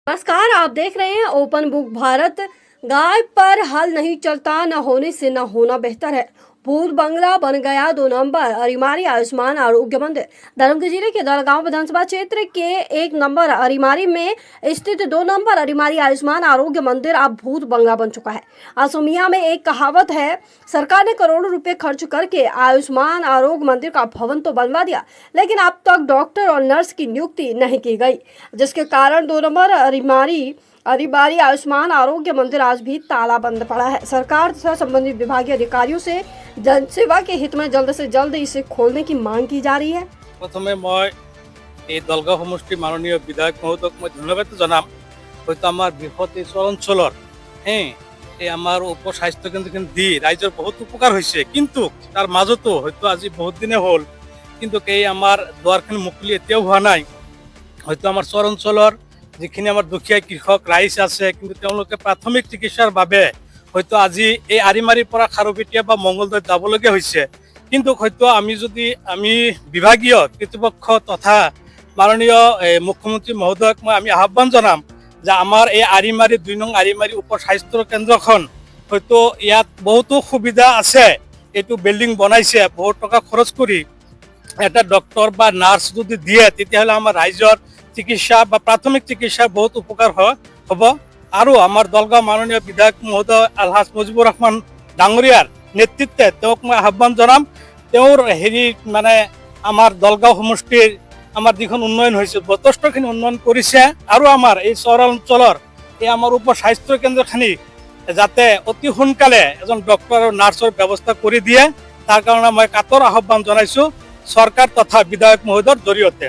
नमस्कार, आप देख रहे हैं ओपन बुक भारत। गाय पर हल नहीं चलता, न होने से न होना बेहतर है। भूत बंगला बन गया 2 नंबर अरिमारी आयुष्मान आरोग्य मंदिर। धर्मपुर जिले के दलगांव विधानसभा क्षेत्र के 1 नंबर अरिमारी में स्थित 2 नंबर अरिमारी आयुष्मान आरोग्य मंदिर अब भूत बंगला बन चुका है। असमिया में एक कहावत है, सरकार ने करोड़ों रुपए खर्च करके आयुष्मान आरोग्य मंदिर का भवन तो बनवा दिया, लेकिन अब तक डॉक्टर और नर्स की नियुक्ति नहीं की गई, जिसके कारण 2 नंबर अरिमारी आयुष्मान आरोग्य मंदिर आज भी ताला बंद पड़ा है। सरकार तथा संबंधित विभागीय अधिकारियों से जनसेवा के हित में जल्द से जल्द इसे खोलने की मांग की जा रही है। प्रथमे मैं এই দলগাঁও সমষ্টিৰ মাননীয় বিধায়ক মহোদয়ক মই ধন্যবাদ জনাম। হয়তো আমাৰ বৃহৎ এই অঞ্চলৰ এই আমাৰ উপ স্বাস্থ্য কেন্দ্ৰখন দি ৰাইজৰ বহুত উপকাৰ হৈছে, কিন্তু তাৰ মাজতো হয়তো আজি বহুত দিনে হ'ল, কিন্তু এই আমাৰ দুৱাৰখন মুকলি এতিয়াও হোৱা নাই। হয়তো আমাৰ অঞ্চলৰ যিখিনি আমাৰ দুখীয়া কৃষক ৰাইজ আছে, কিন্তু তেওঁলোকে প্ৰাথমিক চিকিৎসাৰ বাবে হয়তো আজি এই আৰিমাৰীৰ পৰা খাৰুপেটীয়া বা মংগলদৈত যাবলগীয়া হৈছে। কিন্তু হয়তো আমি বিভাগীয় কৰ্তৃপক্ষ তথা মাননীয় মুখ্যমন্ত্ৰী মহোদয়ক আমি আহ্বান জনাম যে আমাৰ এই আৰিমাৰী 2 নং আৰিমাৰী উপ স্বাস্থ্য কেন্দ্ৰখন হয়তো ইয়াত বহুতো সুবিধা আছে। এইটো বিল্ডিং বনাইছে বহুত টকা খৰচ কৰি, এটা ডক্টৰ বা নাৰ্ছ যদি দিয়ে তেতিয়াহ'লে আমাৰ ৰাইজৰ চিকিৎসা বা প্ৰাথমিক চিকিৎসাৰ বহুত উপকাৰ হ'ব। আৰু আমাৰ দলগাঁও মাননীয় বিধায়ক মহোদয় আলহাজ মুজিবুৰ ৰহমান ডাঙৰীয়াৰ নেতৃত্বে তেওঁক মই আহ্বান জনাম। তেওঁৰ মানে আমাৰ দলগাঁও সমষ্টিৰ আমাৰ যিখন উন্নয়ন হৈছে যথেষ্টখিনি উন্নয়ন কৰিছে, আৰু আমাৰ এই অঞ্চলৰ এই আমাৰ উপ স্বাস্থ্য কেন্দ্ৰখিনি যাতে অতি সোনকালে এজন ডক্টৰ আৰু নাৰ্ছৰ ব্যৱস্থা কৰি দিয়ে, তাৰ কাৰণে মই কাতৰ আহ্বান জনাইছোঁ চৰকাৰ তথা বিধায়ক মহোদয়ৰ জৰিয়তে।